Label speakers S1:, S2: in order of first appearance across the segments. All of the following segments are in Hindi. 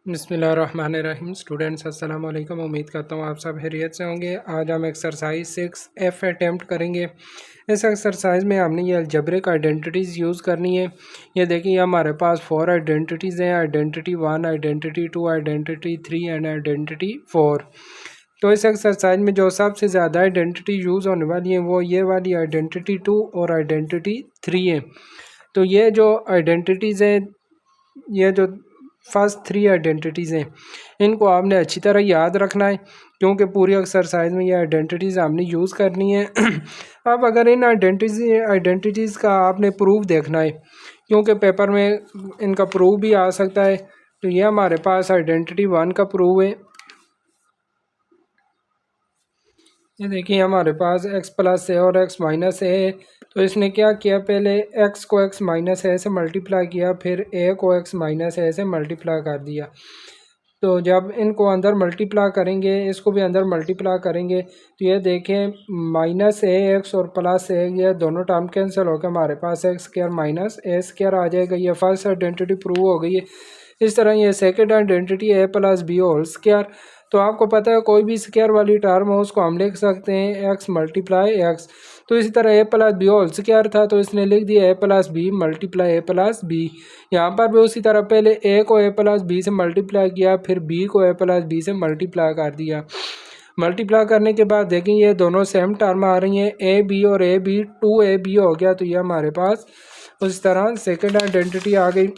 S1: बिस्मिल्लाहिर्रहमानिर्रहीम। स्टूडेंट्स अस्सलाम वालेकुम। उम्मीद करता हूँ आप सब खैरियत से होंगे। आज हम एक्सरसाइज 6F अटैम्प्ट करेंगे। इस एक्सरसाइज में हमने ये अलजेब्रिक आइडेंटिटीज़ यूज़ करनी है। ये देखिए हमारे पास 4 आइडेंटिटीज़ हैं, identity 1, identity 2, identity 3 and identity 4। तो इस एक्सरसाइज में जो सबसे ज़्यादा आइडेंटिटी यूज़ होने वाली है वो ये वाली आइडेंटिटी 2 और आइडेंटिटी 3 है। तो ये जो आइडेंटिटीज़ हैं, ये जो फर्स्ट 3 आइडेंटिटीज़ हैं, इनको आपने अच्छी तरह याद रखना है क्योंकि पूरी एक्सरसाइज में ये आइडेंटिटीज़ हमने यूज़ करनी है। अब अगर इन आइडेंटिटीज़ का आपने प्रूफ देखना है क्योंकि पेपर में इनका प्रूफ भी आ सकता है, तो ये हमारे पास आइडेंटिटी 1 का प्रूफ है। ये देखिए हमारे पास x प्लस ए और x माइनस ए है। तो इसने क्या किया, पहले x को x माइनस ए से मल्टीप्लाई किया, फिर a को x माइनस ए से मल्टीप्लाई कर दिया। तो जब इनको अंदर मल्टीप्लाई करेंगे, इसको भी अंदर मल्टीप्लाई करेंगे, तो ये देखें माइनस ए एक्स और प्लस ए, ये दोनों टर्म कैंसिल होकर हमारे पास एक्स स्क्वायर माइनस ए स्क्वायर आ जाएगा। ये फर्स्ट आइडेंटिटी प्रूव हो गई है। इस तरह ये सेकंड आइडेंटिटी ए प्लस बी होल स्क्वायर। तो आपको पता है कोई भी स्क्वायर वाली टर्म हो उसको हम लिख सकते हैं एक्स मल्टीप्लाई एक्स। तो इसी तरह ए प्लस बी होल स्क्वायर था तो इसने लिख दिया ए प्लस बी मल्टीप्लाई ए प्लस बी। यहाँ पर भी उसी तरह पहले ए को ए प्लस बी से मल्टीप्लाई किया, फिर बी को ए प्लस बी से मल्टीप्लाई कर दिया। मल्टीप्लाई करने के बाद देखें ये दोनों सेम टर्म आ रही हैं, ए बी और ए बी, 2ab हो गया। तो ये हमारे पास उस तरह सेकेंड आइडेंटिटी आ गई।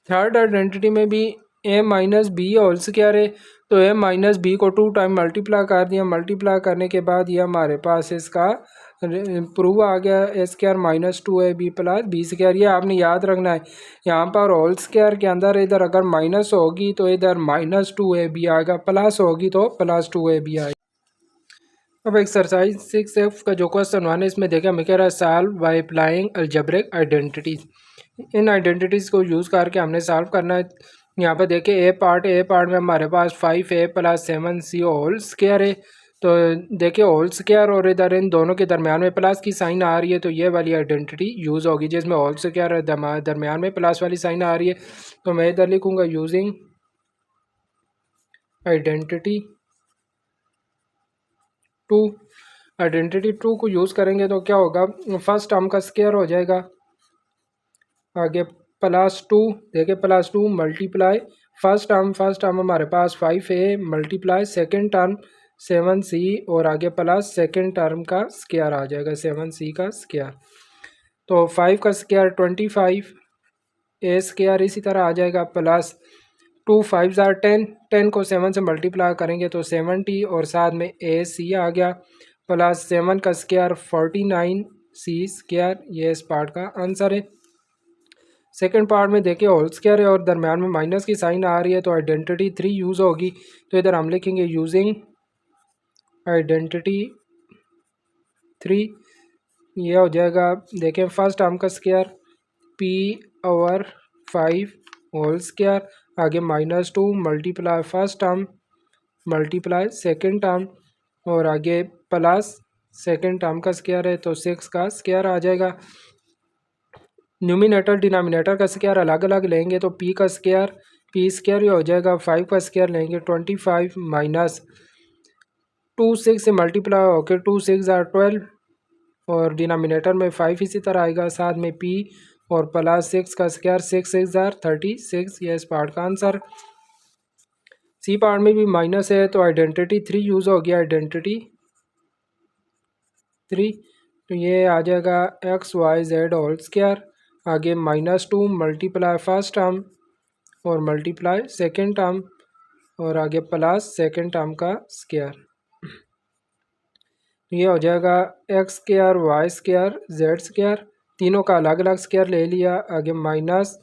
S1: थर्ड आइडेंटिटी में भी ए माइनस बी होल स्क्वायर है, तो ए माइनस बी को 2 टाइम मल्टीप्लाई कर दिया। मल्टीप्लाई करने के बाद ये हमारे पास इसका प्रूव आ गया, A square minus 2ab plus B square. ये आपने याद रखना है। यहाँ पर होल स्क्वायर के अंदर इधर अगर माइनस होगी तो इधर माइनस 2ab आएगा, प्लस होगी तो प्लस 2ab आएगा। अब एक्सरसाइज 6F का जो क्वेश्चन 1 है इसमें देखा हमें कह रहा है solve by applying algebraic identities. In identities को यूज़ करके हमने सॉल्व करना है। यहाँ पे देखिए ए पार्ट में हमारे पास 5a plus 7c whole square है। तो देखिए होल स्क्वायर और इधर इन दोनों के दरमियान में प्लस की साइन आ रही है, तो ये वाली आइडेंटिटी यूज़ होगी जिसमें होल स्क्वायर दरमियान में प्लस वाली साइन आ रही है। तो मैं इधर लिखूँगा यूजिंग आइडेंटिटी 2। आइडेंटिटी 2 को यूज़ करेंगे तो क्या होगा, फर्स्ट टर्म का स्क्वायर हो जाएगा, आगे +2, देखिए +2 मल्टीप्लाई फर्स्ट टर्म हमारे पास 5a multiply second term 7c और आगे प्लस सेकेंड टर्म का स्क्वायर आ जाएगा 7c का स्क्वायर। तो 5 का स्क्वायर 25, ए स्क्वायर इसी तरह आ जाएगा, प्लस 2 5 10, 10 को 7 से मल्टीप्लाई करेंगे तो 70 और साथ में ए सी आ गया, प्लस 7 का स्क्वायर 49c स्क्वायर। ये इस पार्ट का आंसर है। सेकंड पार्ट में देखिए होल स्क्वायर है और दरम्यान में माइनस की साइन आ रही है, तो आइडेंटिटी 3 यूज़ होगी। तो इधर हम लिखेंगे यूजिंग आइडेंटिटी 3। ये हो जाएगा, देखें फर्स्ट टर्म का स्क्वायर p/5 होल स्क्वायर, आगे -2 multiply first term multiply second term और आगे प्लस सेकेंड टर्म का स्क्वायर है तो 6 का स्क्वायर आ जाएगा। न्यूमिनेटर डिनोमिनेटर का स्क्वायर अलग अलग लेंगे तो p का स्क्वायर p स्क्वायर हो जाएगा, 5 का स्क्वायर लेंगे 25 माइनस 2 6 से मल्टीप्लाई होकर 2 6 12 और डिनोमिनेटर में 5 इसी तरह आएगा, साथ में p और प्लस 6 का स्क्वायर 6 6 36। ये इस पार्ट का आंसर। सी पार्ट में भी माइनस है तो आइडेंटिटी 3 यूज़ हो गया, आइडेंटिटी 3। तो ये आ जाएगा XYZ होल स्क्वायर, आगे -2 मल्टीप्लाई फर्स्ट टर्म और मल्टीप्लाई सेकेंड टर्म और आगे प्लस सेकेंड टर्म का स्क्वायर। ये हो जाएगा x square y square z square, तीनों का अलग अलग स्क्वायर ले लिया, आगे माइनस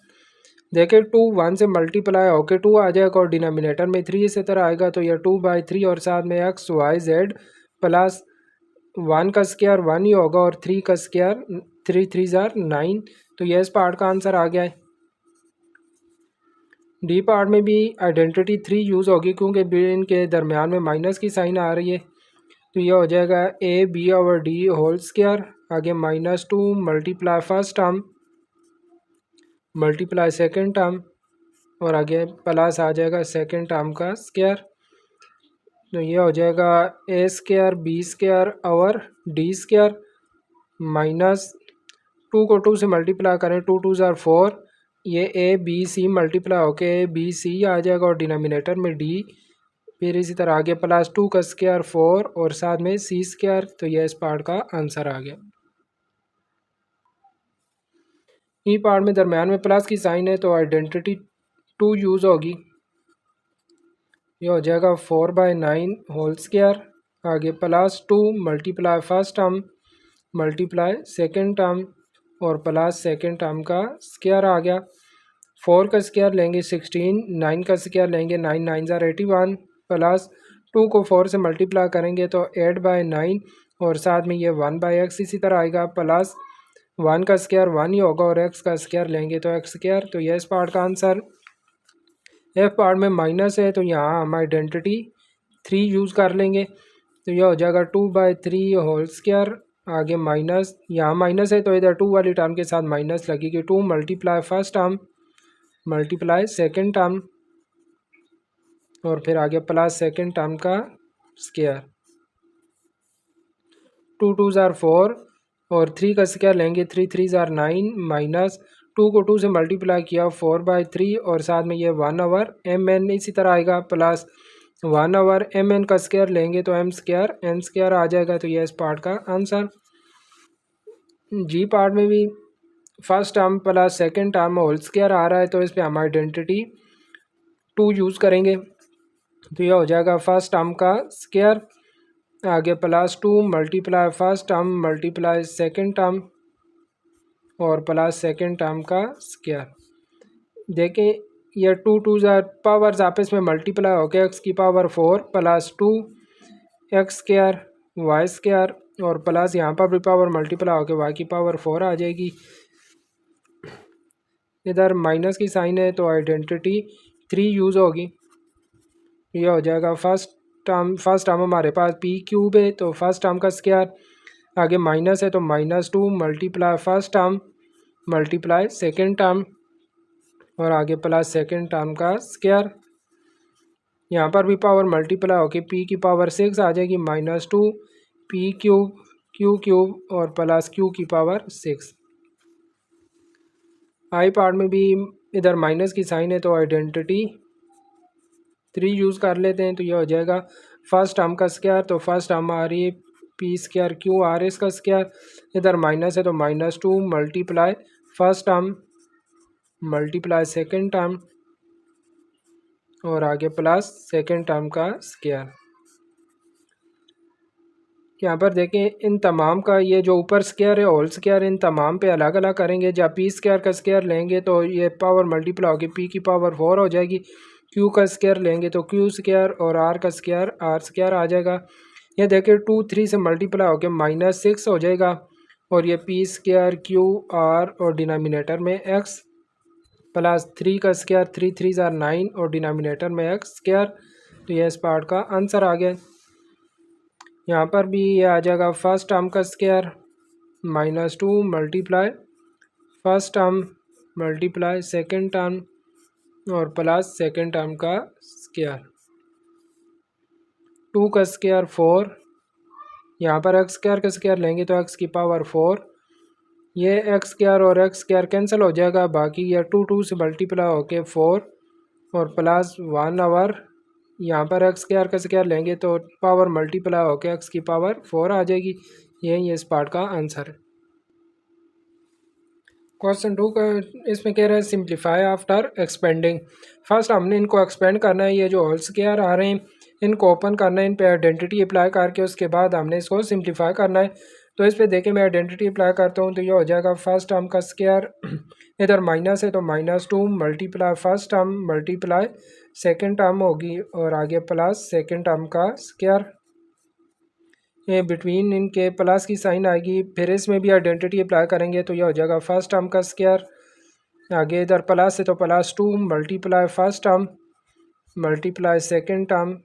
S1: देखिए 2 1 से मल्टीप्लाई होके 2 आ जाएगा और डिनोमिनेटर में 3 इसी तरह आएगा, तो यह 2/3 और साथ में एक्स वाई जेड प्लस 1 का स्क्वायर 1 ही होगा और 3 का स्क्वायर 3 3 9। तो यह इस पार्ट का आंसर आ गया है। डी पार्ट में भी आइडेंटिटी 3 यूज़ होगी क्योंकि इनके दरमियान में माइनस की साइन आ रही है। तो यह हो जाएगा AB/D होल स्क्वायर, आगे -2 multiply first term multiply second term और आगे प्लस आ जाएगा सेकंड टर्म का स्क्वायर, तो ये हो जाएगा ए स्क्वायर बी स्क्वायर और डी स्क्वायर माइनस 2 को 2 से मल्टीप्लाई करें, 2 2 ज़ार 4, ये ए बी सी मल्टीप्लाई होके ए बी सी आ जाएगा और डिनोमिनेटर में डी, फिर इसी तरह आगे प्लस 2 का स्क्वायर 4 और साथ में सी स्क्वायर, तो यह इस पार्ट का आंसर आ गया। ई पार्ट में दरम्यान में प्लस की साइन है तो आइडेंटिटी 2 यूज़ होगी, ये हो जाएगा 4/9 होल स्क्वायर, आगे plus 2 multiply first term multiply second term और प्लस सेकेंड टर्म का स्क्वायर आ गया। 4 का स्क्वायर लेंगे 16, 9 का स्क्वायर लेंगे 9 9 ज़ार 81, प्लस 2 को 4 से मल्टीप्लाई करेंगे तो 8/9 और साथ में ये 1/x इसी तरह आएगा, प्लस 1 का स्क्वायर 1 ही होगा और x का स्क्वायर लेंगे तो x स्क्वायर, तो ये इस पार्ट का आंसर। एफ पार्ट में माइनस है तो यहाँ हम आइडेंटिटी 3 यूज़ कर लेंगे, तो यह हो जाएगा 2/3 होल स्क्वायर, आगे माइनस, यहाँ माइनस है तो इधर 2 वाली टर्म के साथ माइनस लगेगी, 2 multiply first term multiply second term और फिर आगे प्लस सेकेंड टर्म का स्क्वायर, 2 2 ज़ार 4 और 3 का स्क्वायर लेंगे 3 3 ज़ार 9 माइनस 2 को 2 से मल्टीप्लाई किया 4/3 और साथ में ये 1/mn इसी तरह आएगा, प्लस 1/mn का स्क्वायर लेंगे तो m स्क्वायर n स्क्वायर आ जाएगा, तो ये इस पार्ट का आंसर। जी पार्ट में भी first term plus second term whole square आ रहा है तो इस पर हम आइडेंटिटी 2 यूज़ करेंगे, तो यह हो जाएगा फर्स्ट टर्म का स्क्वायर, आगे plus 2 multiply first term multiply second term और प्लस सेकेंड टर्म का स्क्वायर। देखें ये 2 2 ज़ार पावर्स आपस में मल्टीप्लाई हो गया, एक्स की power 4 plus 2 x square y square और प्लस यहाँ पर भी पावर मल्टीप्लाई हो गया वाई की पावर 4 आ जाएगी, इधर माइनस की साइन है तो आइडेंटिटी 3 यूज़ होगी, यह हो जाएगा फर्स्ट टर्म हमारे पास पी क्यूब है तो फर्स्ट टर्म का स्क्वायर, आगे माइनस है तो -2 multiply first term multiply second term और आगे प्लस सेकेंड टर्म का स्क्वायर, यहाँ पर भी पावर मल्टीप्लाई होकर पी की पावर 6 आ जाएगी, -2 पी क्यूब क्यू क्यूब और प्लस क्यू की पावर 6। आई पार्ट में भी इधर माइनस की साइन है तो आइडेंटिटी 3 यूज़ कर लेते हैं, तो यह हो जाएगा फर्स्ट टर्म का स्क्वायर, तो फर्स्ट टर्म आ रही है P square Q R S का स्क्वायर, इधर माइनस है तो -2 multiply first term multiply second term और आगे प्लस सेकेंड टर्म का स्क्वायर। यहाँ पर देखें इन तमाम का ये जो ऊपर स्क्वायर है होल स्क्वायर इन तमाम पे अलग अलग करेंगे, जब पी स्क्वायर का स्क्वायर लेंगे तो ये पावर मल्टीप्लाई होगी पी की पावर 4 हो जाएगी, क्यू का स्क्वायर लेंगे तो क्यू स्क्वायर और आर का स्क्वायर आर स्क्वायर आ जाएगा। ये देखिए 2 3 से मल्टीप्लाई होकर -6 हो जाएगा और ये पी स्क्वायर क्यू आर और डिनोमिनेटर में एक्स प्लस 3 का स्क्वायर 3 3 ज़ार 9 और डिनोमिनेटर में एक्स स्क्वायर, तो यह इस पार्ट का आंसर आ गया। यहाँ पर भी ये आ जाएगा फर्स्ट टर्म का square -2 multiply first term multiply second term और प्लस सेकेंड टर्म का स्क्वायर, 2 का स्क्वायर 4, यहाँ पर एक्स स्क्वायर का स्क्वायर लेंगे तो एक्स की पावर 4, ये एक्स स्क्वायर और एक्स स्क्वायर कैंसिल हो जाएगा, बाकी ये 2 2 से मल्टीप्लाई होके 4 और प्लस 1 यहाँ पर एक्स स्क्वायर का स्क्वायर लेंगे तो पावर मल्टीप्लाई होकर एक्स की पावर 4 आ जाएगी, यही इस पार्ट का आंसर है। क्वेश्चन 2 का इसमें कह रहा है सिंप्लीफाई आफ्टर एक्सपेंडिंग। फर्स्ट हमने इनको एक्सपेंड करना है, ये जो होल स्क्वायर आ रहे हैं इनको ओपन करना है, इन पे आइडेंटिटी अप्लाई करके उसके बाद हमने इसको सिंप्लीफाई करना है। तो इस पे देखें मैं आइडेंटिटी अप्लाई करता हूँ तो ये हो जाएगा फर्स्ट टर्म का स्क्वायर, इधर माइनस है तो -2 multiply first term multiply second term होगी और आगे प्लस सेकेंड टर्म का स्क्वायर, ये बिटवीन इनके प्लस की साइन आएगी, फिर इसमें भी आइडेंटिटी अप्लाई करेंगे तो यह हो जाएगा फर्स्ट टर्म का स्क्वायर, आगे इधर प्लस है तो +2 multiply first term multiply second term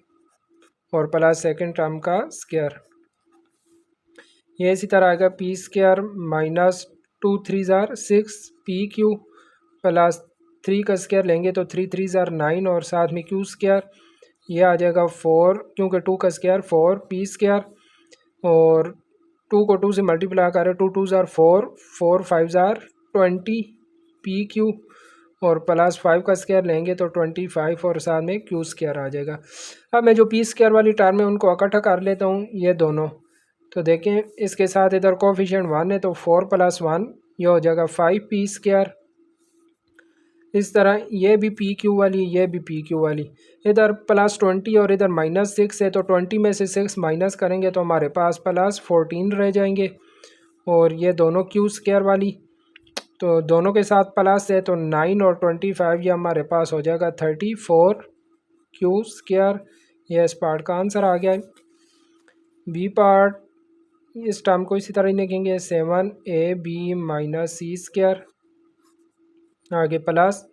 S1: और प्लस सेकेंड टर्म का स्क्वायर, ये इसी तरह आएगा पी स्क्वायर -2 3 ज़ार 6 पी क्यू प्लस 3 का स्क्वायर लेंगे तो 3 3 ज़ार 9 और साथ में क्यू स्क्वायर, ये आ जाएगा 4 क्योंकि 2 का स्क्वायर 4 पी स्क्वायर, और 2 को 2 से मल्टीप्लाई करें 2 2 ज़ार 4 4 5 ज़ार 20 पी क्यू, और प्लस 5 का स्क्वायर लेंगे तो 25 और साथ में क्यू स्क्वायर आ जाएगा। अब मैं जो पी स्क्वायर वाली टर्म है उनको इकट्ठा कर लेता हूँ, ये दोनों। तो देखें इसके साथ इधर कोफिशिएंट 1 है तो 4 + 1 ये हो जाएगा 5 पी स्क्वायर। इस तरह ये भी पी क्यू वाली, ये भी पी क्यू वाली। इधर +20 और इधर -6 है तो 20 में से 6 माइनस करेंगे तो हमारे पास +14 रह जाएंगे। और ये दोनों क्यू स्क्वायर वाली, तो दोनों के साथ प्लस है तो 9 और 25 ये हमारे पास हो जाएगा 34 क्यू स्क्वायर। ये इस पार्ट का आंसर आ गया है। बी पार्ट, इस टर्म को इसी तरह ही लिखेंगे 7ab - c स्क्वायर, आगे प्लस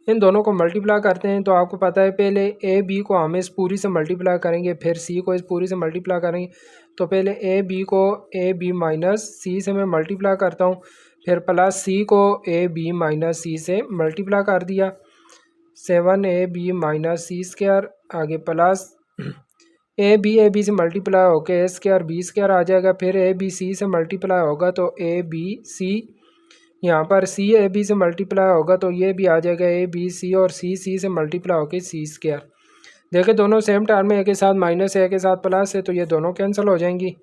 S1: इन दोनों को मल्टीप्लाई करते हैं। तो आपको पता है पहले ए बी को हम इस पूरी से मल्टीप्लाई करेंगे, फिर सी को इस पूरी से मल्टीप्लाई करेंगे। तो पहले ए बी को ए बी माइनस सी से मैं मल्टीप्लाई करता हूँ, फिर प्लस सी को ए बी माइनस सी से मल्टीप्लाई कर दिया, 7ab - c स्क्वायर, आगे प्लस ए बी से मल्टीप्लाई होकर ए स्क्वायर बी स्क्वायर आ जाएगा, फिर ए बी सी से मल्टीप्लाई होगा तो ए बी सी, यहाँ पर सी ए बी से मल्टीप्लाई होगा तो ये भी आ जाएगा ए बी सी, और सी सी से मल्टीप्लाई होकर सी स्क्वायर। देखिए दोनों सेम टर्म में, एक के साथ माइनस है एक के साथ प्लस है, तो ये दोनों कैंसिल हो जाएंगी।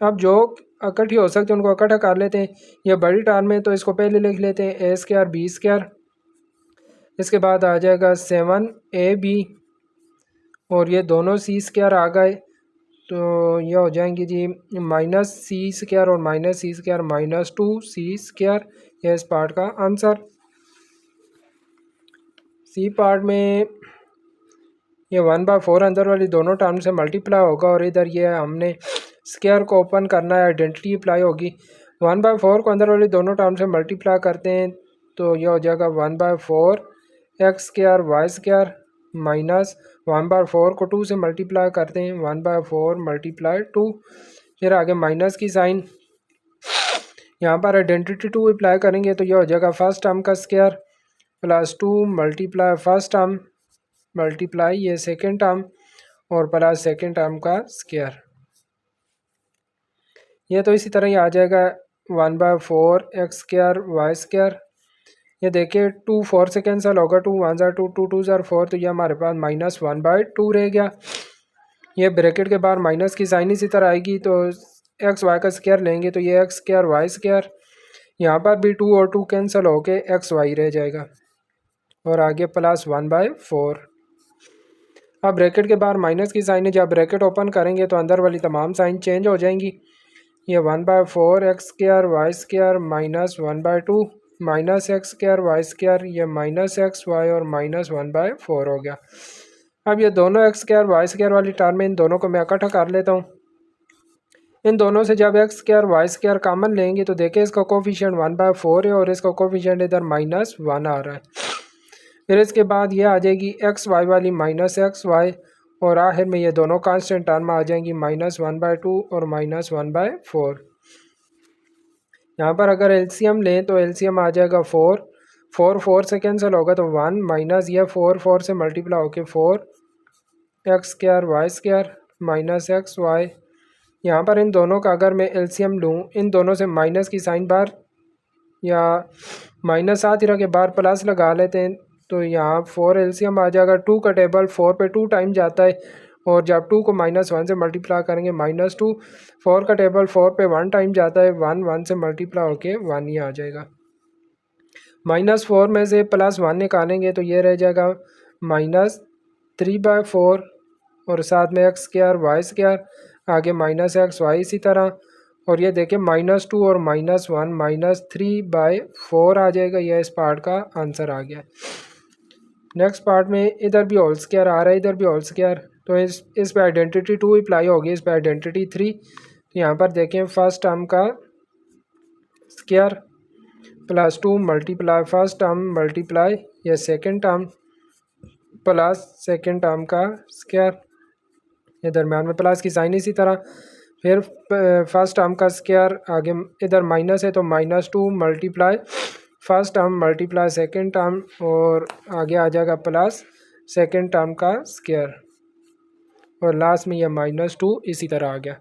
S1: अब जो इकट्ठी हो सकते हैं उनको इकट्ठा कर लेते हैं। ये बड़ी टर्म है तो इसको पहले लिख लेते हैं ए स्क्वायर बी स्क्वायर, इसके बाद आ जाएगा 7ab, और ये दोनों सी स्क्वायर आ गए तो ये हो जाएंगी जी -c स्क्वायर और -c स्क्वायर -2c स्क्वायर। ये इस पार्ट का आंसर। सी पार्ट में ये 1/4 अंदर वाली दोनों टर्म से मल्टीप्लाई होगा, और इधर ये हमने स्क्वायर को ओपन करना है, आइडेंटिटी अप्लाई होगी। 1/4 को अंदर वाली दोनों टर्म से मल्टीप्लाई करते हैं तो ये हो जाएगा 1/4 x square y square, minus 1/4 को 2 से मल्टीप्लाई करते हैं 1/4 × 2, फिर आगे माइनस की साइन, यहाँ पर आइडेंटिटी 2 अप्लाई करेंगे तो ये हो जाएगा फर्स्ट टर्म का स्क्वायर +2 × फर्स्ट टर्म मल्टीप्लाई ये सेकेंड टर्म और प्लस सेकेंड टर्म का स्क्वायर। ये तो इसी तरह ही आ जाएगा 1/4 एक्स स्क्वायर वाई स्क्वायर। ये देखिए 2 4 से कैंसिल होगा, 2 1 ज़ार 2 2 2 ज़ार 4, तो ये हमारे पास -1/2 रह गया। ये ब्रैकेट के बाहर माइनस की साइन इसी तरह आएगी तो एक्स वाई का स्क्वायर लेंगे तो ये एक्स स्क्वायर वाई स्क्वायर, यहाँ पर भी 2 और 2 कैंसिल होके एक्स वाई रह जाएगा, और आगे +1/4। अब ब्रैकेट के बाहर माइनस की साइन है, जब ब्रैकेट ओपन करेंगे तो अंदर वाली तमाम साइन चेंज हो जाएंगी। ये 1/4 x square y square -1/2 -x square y square, ये -x वाई और -1/4 हो गया। अब ये दोनों एक्स स्क्वायर वाई स्क्वायर वाली टर्म है, इन दोनों को मैं इकट्ठा कर लेता हूँ। इन दोनों से जब x square y square common लेंगे तो देखिए इसका कोफिशिएंट 1/4 है और इसका कोफिशिएंट इधर -1 आ रहा है। फिर इसके बाद ये आ जाएगी एक्स वाई वाली -x वाई, और आखिर में ये दोनों कांस्टेंट टर्म आ जाएंगी -1/2 और -1/4। यहाँ पर अगर एलसीएम लें तो एलसीएम आ जाएगा 4 4 4 से कैंसिल होगा तो 1 माइनस ये 4 4 से मल्टीप्लाई होके 4 x square y square -x y. यहाँ पर इन दोनों का अगर मैं एलसीएम लूँ, इन दोनों से माइनस की साइन बार या माइनस साथ ही रह के बार प्लस लगा लेते हैं तो यहाँ 4 एलसीएम आ जाएगा। 2 का टेबल 4 पे 2 टाइम जाता है, और जब 2 को -1 से मल्टीप्लाई करेंगे -2, 4 का टेबल 4 पे 1 टाइम जाता है, 1 1 से मल्टीप्लाई होके 1 ही आ जाएगा। -4 में से +1 निकालेंगे तो ये रह जाएगा -3/4 और साथ में एक्स स्क्वायर वाई स्क्वायर, आगे -x वाई इसी तरह, और ये देखिए -2 और -1 -3/4 आ जाएगा। यह इस पार्ट का आंसर आ गया। नेक्स्ट पार्ट में इधर भी होल स्क्वायर आ रहा है, इधर भी होल स्क्वायर, तो इस पे आइडेंटिटी 2 अप्लाई होगी, इस पे आइडेंटिटी 3। तो यहाँ पर देखें फर्स्ट टर्म का square +2 multiply first term multiply ये second term plus second term का स्क्वायर, ये दरम्यान में प्लस की साइन इसी तरह। फिर फर्स्ट टर्म का स्क्वायर, आगे इधर माइनस है तो -2 multiply first term multiply second term और आगे आ जाएगा प्लस सेकंड टर्म का स्क्वायर और लास्ट में यह -2 इसी तरह आ गया।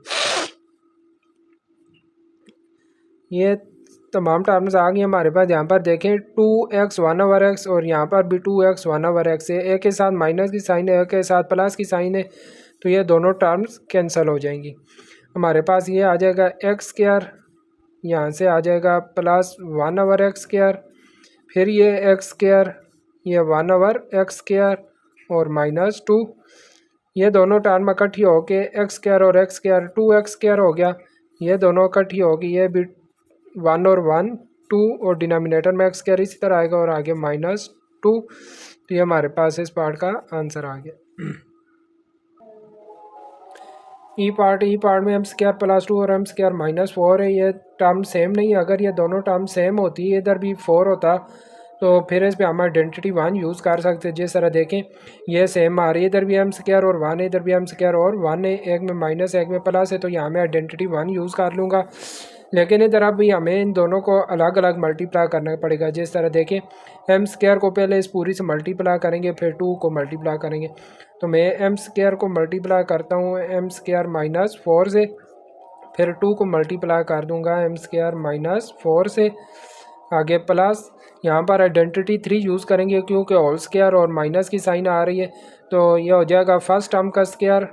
S1: ये तमाम टर्म्स आ गई हमारे पास। यहाँ पर देखें 2x 1/x और यहाँ पर भी 2x 1/x है। एक के साथ माइनस की साइन है, एक के साथ प्लस की साइन है, तो ये दोनों टर्म्स कैंसिल हो जाएंगी। हमारे पास ये आ जाएगा एक्स स्क्वायर, यहाँ से आ जाएगा प्लस 1/x स्क्वायर, फिर ये एक्स स्क्वायर, ये 1/x स्क्वायर और -2। ये दोनों टर्म इकट्ठी होके एक्स स्क्वायर और एक्स स्क्वायर 2x स्क्वायर हो गया। ये दोनों इकट्ठी होगी, ये भी 1 और 1 2 और डिनोमिनेटर में एक्स स्क्वायर इसी तरह आएगा और आगे -2। तो ये हमारे पास इस पार्ट का आंसर आ गया। ई पार्ट में m² +2 और m² -4 है। ये टर्म सेम नहीं है। अगर ये दोनों टर्म सेम होती है, इधर भी 4 होता, तो फिर इस पे हम आइडेंटिटी 1 यूज़ कर सकते हैं। जिस तरह देखें ये सेम आ रही है, इधर भी m² और 1 है, इधर भी m² और 1 है, एक में माइनस एक में प्लस है, तो यहाँ मैं आइडेंटिटी 1 यूज़ कर लूँगा। लेकिन इधर अब भी हमें इन दोनों को अलग अलग मल्टीप्लाई करना पड़ेगा। जिस तरह देखें m² को पहले इस पूरी से मल्टीप्लाई करेंगे, फिर 2 को मल्टीप्लाई करेंगे। तो मैं m² को मल्टीप्लाई करता हूँ m² -4 से, फिर 2 को मल्टीप्लाई कर दूँगा m² -4 से, आगे प्लस यहाँ पर आइडेंटिटी 3 यूज़ करेंगे क्योंकि होल स्क्वायर और माइनस की साइन आ रही है। तो ये हो जाएगा फर्स्ट टर्म का स्क्वायर,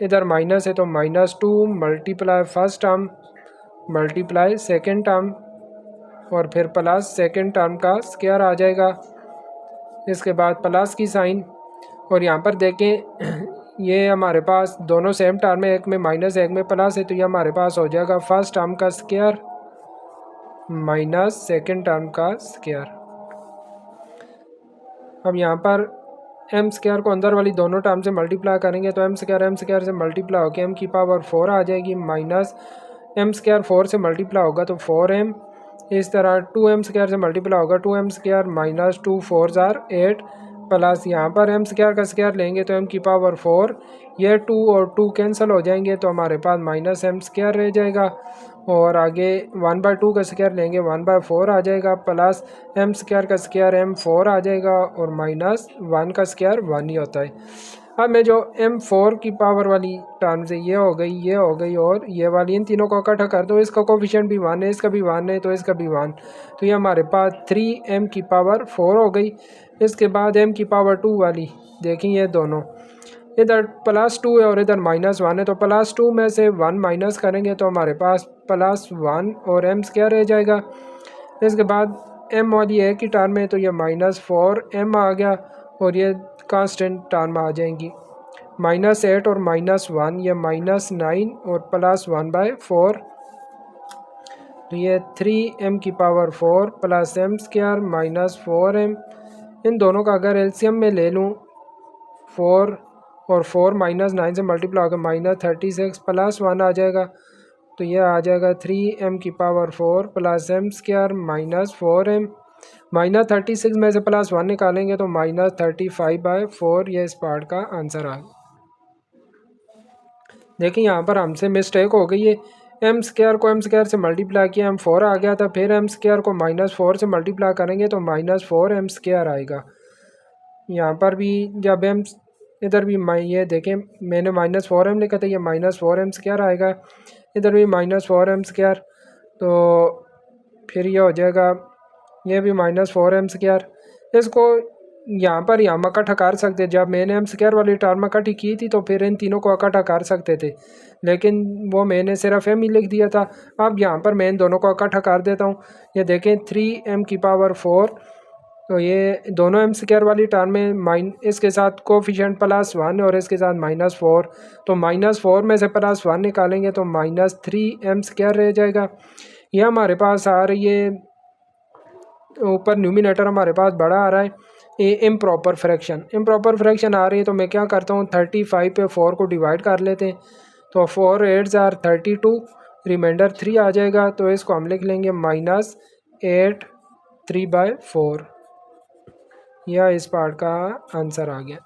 S1: इधर माइनस है तो -2 multiply first term multiply second term और फिर प्लस सेकंड टर्म का स्क्वायर आ जाएगा। इसके बाद प्लस की साइन और यहाँ पर देखें ये हमारे पास दोनों सेम टर्म है, एक में माइनस एक में प्लस है, तो ये हमारे पास हो जाएगा फर्स्ट टर्म का स्क्वायर माइनस सेकंड टर्म का स्क्वायर। अब यहाँ पर m² को अंदर वाली दोनों टर्म से मल्टीप्लाई करेंगे तो m² से मल्टीप्लाई होकर m⁴ आ जाएगी, माइनस m² 4 से मल्टीप्लाई होगा तो 4m, इस तरह 2m² से मल्टीप्लाई होगा 2m² -2 4 8 प्लस यहाँ पर m² का स्क्वायर लेंगे तो m⁴, ये 2 और 2 कैंसिल हो जाएंगे तो हमारे पास -m² रह जाएगा और आगे 1/2 का स्क्वायर लेंगे 1/4 आ जाएगा, प्लस m² का स्क्वायर m4 आ जाएगा और -1 का स्क्वायर 1 ही होता है। अब मैं जो m4 की पावर वाली टर्म से ये हो गई और ये वाली, इन तीनों को इकट्ठा कर दो, इसका कोफिशिएंट भी 1 है, इसका भी 1 है, तो इसका भी 1, तो ये हमारे पास 3m⁴ हो गई। इसके बाद m⁴2 वाली देखें, ये दोनों इधर +2 है और इधर -1 है, तो +2 में से 1 माइनस करेंगे तो हमारे पास +1 और m² रह जाएगा। इसके बाद m वाली एक ही टर्म है तो ये -4m आ गया और ये कांस्टेंट टर्म आ जाएंगी, -8 और -1, ये -9 और +1/4, तो ये 3m⁴ प्लस m² -4m। इन दोनों का अगर एलसीएम में ले लूँ 4 और 4 -9 से मल्टीप्लाई होकर -36 प्लस 1 आ जाएगा, तो यह आ जाएगा 3m⁴ प्लस m² -4m, -36 में से +1 निकालेंगे तो -35/4, ये इस पार्ट का आंसर आ गया। देखिए यहाँ पर हमसे मिस्टेक हो गई है, m² को m² से मल्टीप्लाई किया m4 आ गया था, फिर m² को -4 से मल्टीप्लाई करेंगे तो -4m² आएगा। यहाँ पर भी जब m इधर भी ये देखें मैंने -4m लिखा था, ये -4m² आएगा, इधर भी -4m², तो फिर ये हो जाएगा ये भी -4m²। इसको यहाँ पर हम इकट्ठा कर सकते, जब मैंने m² वाली टर्म इकट्ठी की थी तो फिर इन तीनों को इकट्ठा कर सकते थे, लेकिन वो मैंने सिर्फ m ही लिख दिया था। अब यहाँ पर मैं इन दोनों को इकट्ठा कर देता हूँ, ये देखें 3m⁴, तो ये दोनों m² वाली टर्म में इसके साथ कोफिशिएंट +1 और इसके साथ -4, तो -4 में से +1 निकालेंगे तो -3m² रह जाएगा। ये हमारे पास आ रही है, ऊपर न्यूमिनेटर हमारे पास बड़ा आ रहा है, ये इम्प्रॉपर फ्रैक्शन आ रही है, तो मैं क्या करता हूँ 35 पे 4 को डिवाइड कर लेते हैं, तो 4 8s are 32, रिमाइंडर 3 आ जाएगा, तो इसको हम लिख लेंगे -8 3/4, यह इस पार्ट का आंसर आ गया।